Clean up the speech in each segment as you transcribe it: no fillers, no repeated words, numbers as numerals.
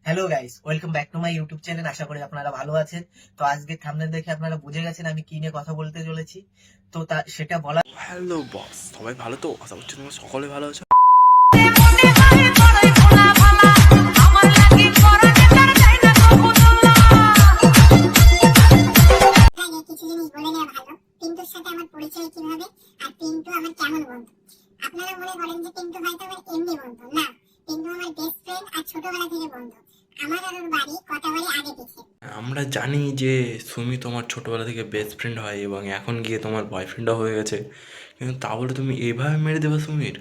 Hello guys, welcome back to my YouTube channel. আশা করি আপনারা ভালো আছেন। তো আজকে থাম্বনেল দেখে আপনারা বুঝে গেছেন আমি কি নিয়ে কথা বলতে চলেছি। তো সেটা বলা হ্যালো বস, সবাই ভালো তো? আশা করছি তোমরা সকলে ভালো আছো। কিছু জিনিস বলে নেওয়া ভালো। পিন্টুর সাথে আমার পরিচয় কিভাবে, আর পিন্টু আমার কেমন বন্ধু। আপনারা মনে করেন যে পিন্টু হয়তো আমার এমনি বন্ধু না, পিন্টু আমার বেস্ট ফ্রেন্ড আর ছোটবেলা থেকে বন্ধু। আমার আর ওর বাড়ি কটা বাড়ি আগে পিছে। আমরা জানি যে সুমি তোমার ছোটবেলা থেকে বেস্ট ফ্রেন্ড হয় এবং এখন গিয়ে তোমার বয়ফ্রেন্ডও হয়ে গেছে, কিন্তু তা বলে তুমি এইভাবে মেরে দেবে সুমির?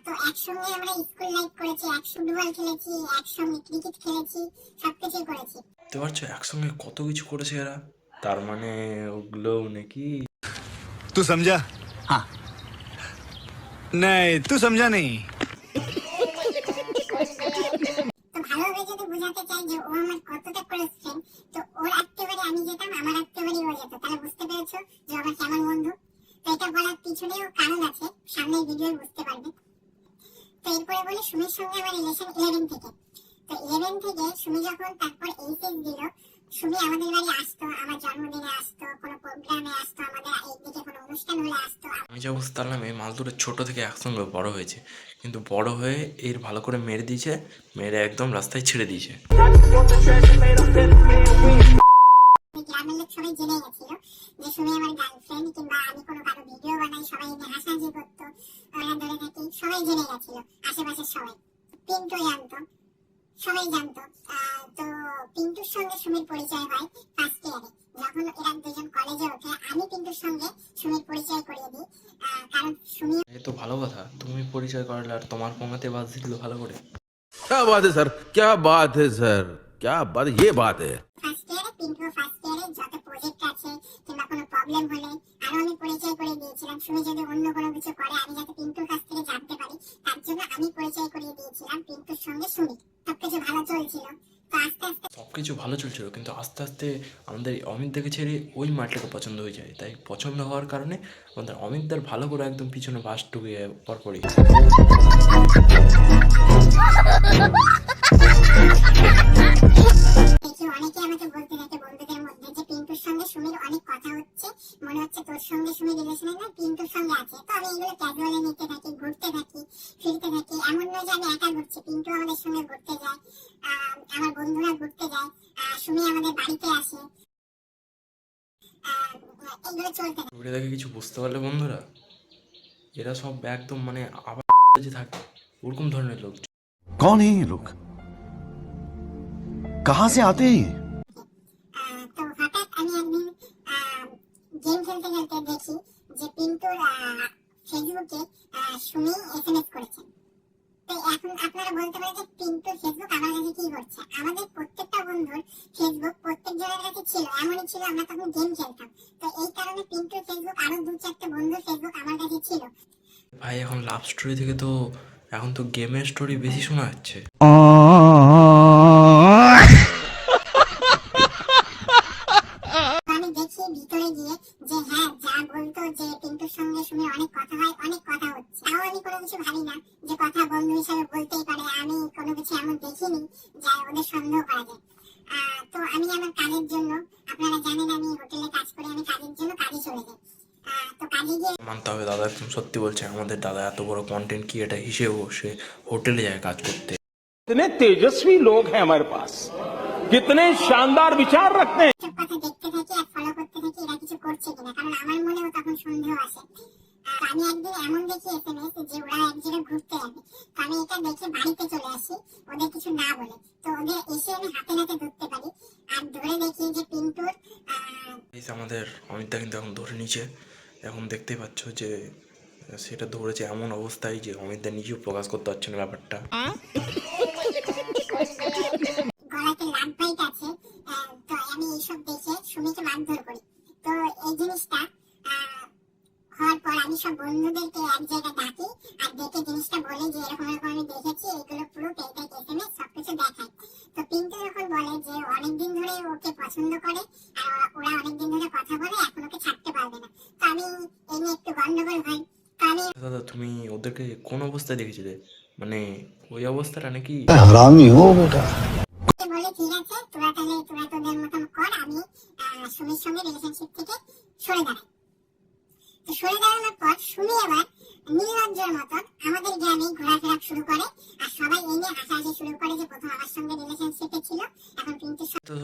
তো একসঙ্গে আমরা স্কুল লাইফ করেছি, এক ফুটবল খেলেছি, একসঙ্গে ক্রিকেট খেলেছি, সবকিছু করেছি। বুঝতে পারছো একসঙ্গে কত কিছু করেছে এরা? তার মানে ওগুলো নাকি? तू समझा? हाँ। नहीं, तू समझा नहीं। তো ভালোভাবে যদি বোঝাতে চাই যে ও আমার কতটা ক্লোজ ফ্রেন্ড, তো ওর আত্মীয় আমি যেতাম, আমার আত্মীয় ও যেত, তাহলে বুঝতে পেরেছো যে আমার কেমন বন্ধু। তো এটা বলার পিছনেও কারণ আছে, সামনের ভিডিও বুঝতে পারবে। তো এরপরে বলি সুমির সঙ্গে আমার রিলেশন 11 থেকে। তো 11 থেকে সুমি যখন তারপর এইচএস দিল, সুমি আমাদের বাড়ি আসতো, আমার জন্মদিনে আসতো, কোনো প্রোগ্রামে আসতো, আমাদের এইদিকে কোনো অনুষ্ঠান হলে আসতো। আমি যা বুঝতে পারলাম এই মালদুরের ছোট থেকে একসঙ্গে বড় হয়েছে, কিন্তু বড় হয়ে এর ভালো করে মেরে দিয়েছে, মেরে একদম রাস্তায় ছেড়ে দিয়েছে। গ্রামের লোক সবাই জেনে গেছিল যে সুমি আমার গার্লফ্রেন্ড, কিংবা আমি কোনো কারো ভিডিও বানাই, সবাই এনে হাসাহাসি করতো, ওরা ধরে থাকি, সবাই জেনে গেছিল, আশেপাশের সবাই। পিন্টু জানতো, সবাই জানতো। তো পিন্টুর সঙ্গে সুমির পরিচয় হয় ফার্স্ট ইয়ারে, যখন এরা দুজন কলেজে ওঠে। আমি পিন্টুর সঙ্গে সুমির পরিচয় করিয়ে দিই, কারণ সুমি এই তো ভালো কথা, তুমি পরিচয় করালে আর তোমার পোঙাতে বাজ দিল ভালো করে। क्या बात है सर, क्या बात है सर, क्या बात, ये बात है। ফার্স্ট ইয়ারে, পিন্টু ফার্স্ট ইয়ারে যত প্রজেক্ট আছে কিংবা কোনো প্রবলেম হলে আরো আমি পরিচয় করে দিয়েছিলাম। সুমি যদি অন্য কোনো কিছু করে, আমি যাতে পিন্টুর কাছ থেকে জানতে পারি, তার জন্য আমি পরিচয় করিয়ে দিয়েছিলাম পিন্টুর সঙ্গে সুমি। সবকিছু ভালো চলছিল। তো আস্তে আস্তে সবকিছু ভালো চলছিল, কিন্তু আস্তে আস্তে আমাদের অমিত দাকে ছেড়ে ওই মাঠটাকে পছন্দ হয়ে যায়। তাই পছন্দ হওয়ার কারণে আমাদের অমিতদার ভালো করে একদম পিছনে বাস ঢুকিয়ে পরপরই দেখি অনেকে আমাকে বলতে থাকে বন্ধুদের মধ্যে যে পিন্টুর সঙ্গে সুমির অনেক কথা হচ্ছে, মনে হচ্ছে তোর সঙ্গে সুমির রিলেশনে না পিন্টুর সঙ্গে আছে। তো আমি এগুলো ক্যাজুয়ালি নিতে থাকি, ঘুরতে থাকি, ফিরতে থাকি। এমন নয় যে আমি একা ঘুরছি, পিন্টু আমাদের সঙ্গে ঘুরতে যায়, আমার বন্ধুরা ঘুরতে যায়, সুমি আমাদের বাড়িতে আসে, এগুলো চলতে থাকে। ঘুরে দেখে কিছু বুঝতে পারলে বন্ধুরা, এরা সব একদম মানে আবার যে থাকে ওরকম ধরনের লোক। कौन है ये लोग, कहाँ से आते हैं ये? তো হঠাৎ আমি একদিন গেম খেলতে খেলতে দেখি যে পিন্টুর ফেসবুকে সুমি এসএমএস করেছে। তো এখন আপনারা বলতে পারেন যে পিন্টুর ফেসবুক আমার কাছে কি করছে। আমাদের প্রত্যেকটা বন্ধুর ফেসবুক প্রত্যেক জনের কাছে ছিল, এমনই ছিল, আমরা তখন গেম খেলতাম। তো এই কারণে পিন্টুর ফেসবুক আরো 2-4টে বন্ধুর ফেসবুক আমার কাছে ছিল। ভাই এখন লাভ স্টোরি থেকে তো এখন তো গেমের স্টোরি বেশি শোনা যাচ্ছে। আমি দেখি ভিতরে গিয়ে যে হ্যাঁ, যা বলতো যে পিন্টুর সঙ্গে সুমির অনেক কথা হয়, অনেক কথা হচ্ছে। তাও আমি কোনো কিছু ভাবি না, যে কথা বন্ধু হিসাবে বলতেই পারে। আমি কোনো কিছু এমন দেখিনি যা ওদের সন্দেহ করা যায়। তো আমি আমার কাজের জন্য, আপনারা জানেন আমি হোটেলে কাজ করি, আমি কাজের জন্য কাজে চলে যাই। তো কাজে গিয়ে মানতে হবে দাদা একদম সত্যি বলছে, আমাদের দাদা এত বড় কন্টেন্ট ক্রিয়েটার হিসেবেও সে হোটেলে যায় কাজ করতে। कितने तेजस्वी लोग हैं हमारे पास, कितने शानदार विचार रखते हैं। সব কথা দেখতে থাকি আর ফলো করতে থাকি এরা কিছু করছে কিনা, কারণ আমার মনেও তখন সন্দেহ আসে। আমি একদিন এমন দেখি এসএমএস যে ওরা এক জায়গায় ঘুরতে যাবে। তো আমি এটা দেখে বাড়িতে চলে আসি, ওদের কিছু না বলে। তো ওদের এসে আমি হাতে নাতে ধরতে পারি, আর ধরে দেখি যে পিন্টুর আমাদের অমিতদা কিন্তু এখন ধরে নিচে। এখন দেখতেই পাচ্ছ যে সেটা ধরেছে এমন অবস্থায় যে অমিতদা নিজেও প্রকাশ করতে পারছে না ব্যাপারটা। গলাতে লাভ বাইট আছে। তো আমি এইসব দেখে সুমিকে মারধর করি। তো এই জিনিসটা হওয়ার পর আমি সব বন্ধুদেরকে এক জায়গায় ডাকি, আর ডেকে জিনিসটা বলে যে এরকম এরকম আমি দেখেছি, এগুলো প্রুফ, এইটা এসএমএস, সবকিছু দেখাই। তো পিন্টু যখন বলে যে অনেকদিন ধরে ওকে পছন্দ করে আর ওরা অনেকদিন ধরে কথা বলে, এখন ওকে ছাড়তে পারবে না। তো আমি এই নিয়ে একটু গন্ডগোল হয়। তো আমি দাদা তুমি ওদেরকে কোন অবস্থায় দেখেছিলে, মানে ওই অবস্থাটা নাকি? हरामी हो बेटा।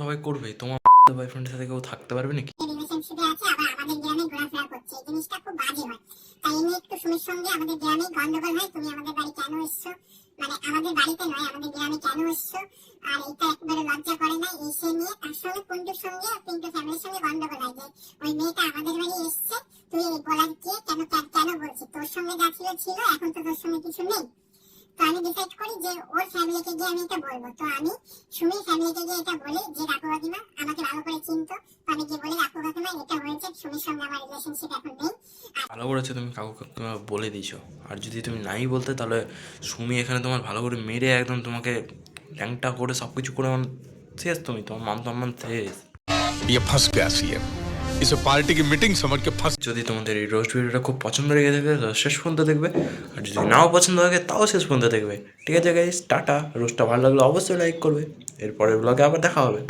সবাই করবে, তোমার বয়ফ্রেন্ডের সাথে কেউ থাকতে পারবে নাকি? রিলেশনশিপে আছে আবার আমাদের গ্রামে ঘোরাফেরা করছে, এই জিনিসটা খুব বাজে হয়। তাই নিয়ে একটু সুমির সঙ্গে আমাদের গ্রামে গন্ডগোল হয়, তুমি আমাদের বাড়ি কেন এসছো, মানে আমাদের বাড়িতে নয় আমাদের গ্রামে কেন এসছো, আর এটা একবারে লজ্জা করে না এই সে নিয়ে। তার সঙ্গে পিন্টুর সঙ্গে পিন্টু ফ্যামিলির সঙ্গে গন্ডগোল হয় যে ওই মেয়েটা আমাদের বাড়ি এসছে, তুই এই বলার কে, কেন কেন বলছিস, তোর সঙ্গে যা ছিল ছিল, এখন তো তোর সঙ্গে কিছু নেই। তো আমি ডিসাইড করি যে ওর ফ্যামিলিকে গিয়ে আমি এটা বলবো। তো আমি সুমির ফ্যামিলিকে গিয়ে এটা বলি যে কাকু কাকিমা আমাকে ভালো করে চিনতো, তো আমি গিয়ে বলি কাকু কাকিমা এটা হয়েছে, সুমির সঙ্গে আমার রিলেশনশিপ এখন নেই। ভালো করেছো তুমি কাকু কাকিমা বলে দিয়েছো। আর যদি তুমি নাই বলতে তাহলে সুমি এখানে তোমার ভালো করে মেরে একদম তোমাকে ল্যাংটা করে সব কিছু করে শেষ, তুমি তোমার মান সম্মান শেষ। ये फंस गया सीएम, इसे पार्टी की मीटिंग समझ के फंस। যদি তোমাদের এই রোস্ট ভিডিওটা খুব পছন্দ লেগে থাকে তাহলে শেষ পর্যন্ত দেখবে, আর যদি নাও পছন্দ থাকে তাও শেষ পর্যন্ত দেখবে। ঠিক আছে গাইস, টাটা। রোস্টটা ভালো লাগলে অবশ্যই লাইক করবে। এরপরের ব্লগে আবার দেখা হবে।